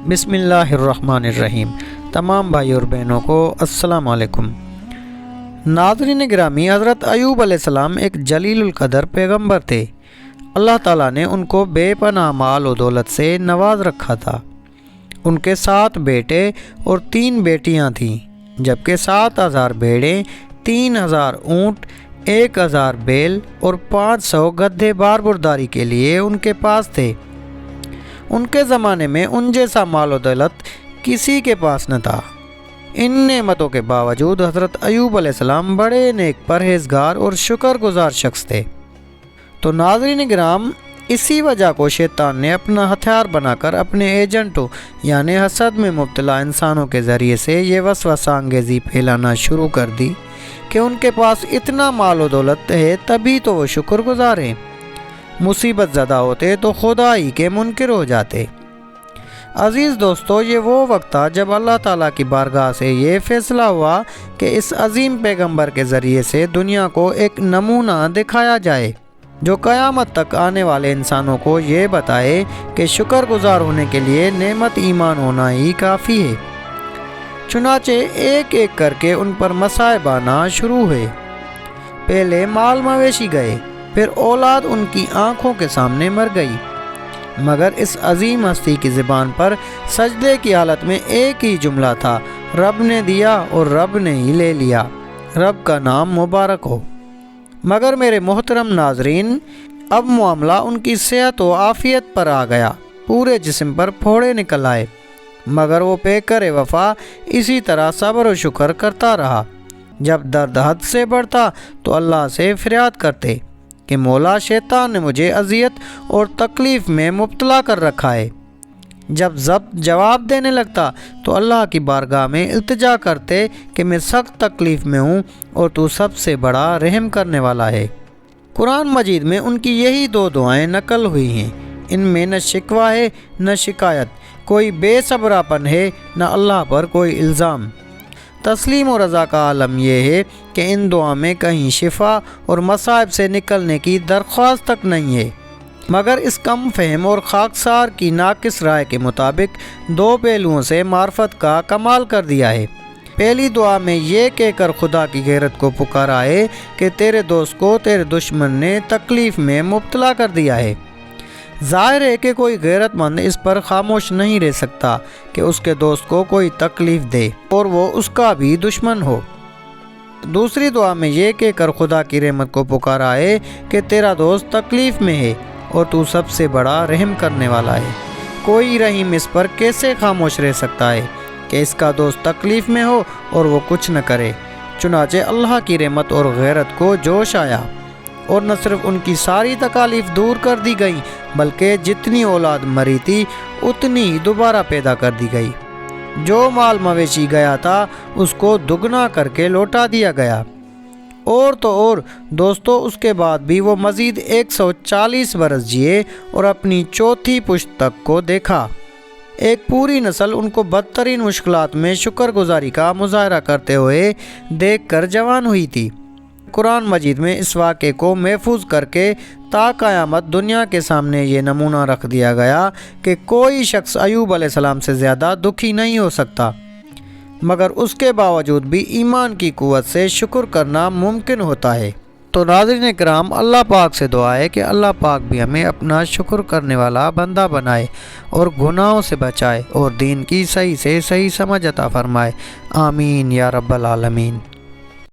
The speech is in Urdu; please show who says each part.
Speaker 1: بسم اللہ الرحمن الرحیم۔ تمام بھائی اور بہنوں کو السلام علیکم۔ ناظرین گرامی، حضرت ایوب علیہ السلام ایک جلیل القدر پیغمبر تھے۔ اللہ تعالیٰ نے ان کو بے پناہ مال و دولت سے نواز رکھا تھا۔ ان کے 7 بیٹے اور 3 بیٹیاں تھیں، جبکہ 7000 بھیڑیں، 3000 اونٹ، 1000 بیل اور 500 گدھے بار برداری کے لیے ان کے پاس تھے۔ ان کے زمانے میں ان جیسا مال و دولت کسی کے پاس نہ تھا۔ ان نعمتوں کے باوجود حضرت ایوب علیہ السلام بڑے نیک پرہیزگار اور شکر گزار شخص تھے۔ تو ناظرین کرام، اسی وجہ کو شیطان نے اپنا ہتھیار بنا کر اپنے ایجنٹوں یعنی حسد میں مبتلا انسانوں کے ذریعے سے یہ وسوسہ انگیزی پھیلانا شروع کر دی کہ ان کے پاس اتنا مال و دولت ہے تبھی تو وہ شکر گزار ہیں، مصیبت زدہ ہوتے تو خدائی کے منکر ہو جاتے۔ عزیز دوستو، یہ وہ وقت تھا جب اللہ تعالیٰ کی بارگاہ سے یہ فیصلہ ہوا کہ اس عظیم پیغمبر کے ذریعے سے دنیا کو ایک نمونہ دکھایا جائے جو قیامت تک آنے والے انسانوں کو یہ بتائے کہ شکر گزار ہونے کے لیے نعمت ایمان ہونا ہی کافی ہے۔ چنانچہ ایک ایک کر کے ان پر مصائب آنا شروع ہوئے۔ پہلے مال مویشی گئے، پھر اولاد ان کی آنکھوں کے سامنے مر گئی، مگر اس عظیم ہستی کی زبان پر سجدے کی حالت میں ایک ہی جملہ تھا: رب نے دیا اور رب نے ہی لے لیا، رب کا نام مبارک ہو۔ مگر میرے محترم ناظرین، اب معاملہ ان کی صحت و عافیت پر آ گیا، پورے جسم پر پھوڑے نکل آئے، مگر وہ پیکر وفا اسی طرح صبر و شکر کرتا رہا۔ جب درد حد سے بڑھتا تو اللہ سے فریاد کرتے کہ مولا، شیطان نے مجھے اذیت اور تکلیف میں مبتلا کر رکھا ہے۔ جب ضبط جواب دینے لگتا تو اللہ کی بارگاہ میں التجا کرتے کہ میں سخت تکلیف میں ہوں اور تو سب سے بڑا رحم کرنے والا ہے۔ قرآن مجید میں ان کی یہی 2 دعائیں نقل ہوئی ہیں۔ ان میں نہ شکوہ ہے نہ شکایت، کوئی بے صبراپن ہے نہ اللہ پر کوئی الزام۔ تسلیم و رضا کا عالم یہ ہے کہ ان دعا میں کہیں شفا اور مصائب سے نکلنے کی درخواست تک نہیں ہے، مگر اس کم فہم اور خاکسار کی ناقص رائے کے مطابق 2 پہلوؤں سے معرفت کا کمال کر دیا ہے۔ پہلی دعا میں یہ کہہ کر خدا کی غیرت کو پکارا ہے کہ تیرے دوست کو تیرے دشمن نے تکلیف میں مبتلا کر دیا ہے۔ ظاہر ہے کہ کوئی غیرت مند اس پر خاموش نہیں رہ سکتا کہ اس کے دوست کو کوئی تکلیف دے اور وہ اس کا بھی دشمن ہو۔ دوسری دعا میں یہ کہہ کر خدا کی رحمت کو پکارا ہے کہ تیرا دوست تکلیف میں ہے اور تو سب سے بڑا رحم کرنے والا ہے۔ کوئی رحیم اس پر کیسے خاموش رہ سکتا ہے کہ اس کا دوست تکلیف میں ہو اور وہ کچھ نہ کرے؟ چنانچہ اللہ کی رحمت اور غیرت کو جوش آیا، اور نہ صرف ان کی ساری تکالیف دور کر دی گئی بلکہ جتنی اولاد مری تھی اتنی ہی دوبارہ پیدا کر دی گئی۔ جو مال مویشی گیا تھا اس کو دگنا کر کے لوٹا دیا گیا، اور تو اور دوستو، اس کے بعد بھی وہ مزید 140 برس جیے اور اپنی 4تھی پشت تک کو دیکھا۔ ایک پوری نسل ان کو بدترین مشکلات میں شکر گزاری کا مظاہرہ کرتے ہوئے دیکھ کر جوان ہوئی تھی۔ قرآن مجید میں اس واقعے کو محفوظ کر کے تا قیامت دنیا کے سامنے یہ نمونہ رکھ دیا گیا کہ کوئی شخص ایوب علیہ السلام سے زیادہ دکھی نہیں ہو سکتا، مگر اس کے باوجود بھی ایمان کی قوت سے شکر کرنا ممکن ہوتا ہے۔ تو ناظرین کرام، اللہ پاک سے دعا ہے کہ اللہ پاک بھی ہمیں اپنا شکر کرنے والا بندہ بنائے اور گناہوں سے بچائے اور دین کی صحیح سے صحیح سمجھ عطا فرمائے۔ آمین یا رب العالمین۔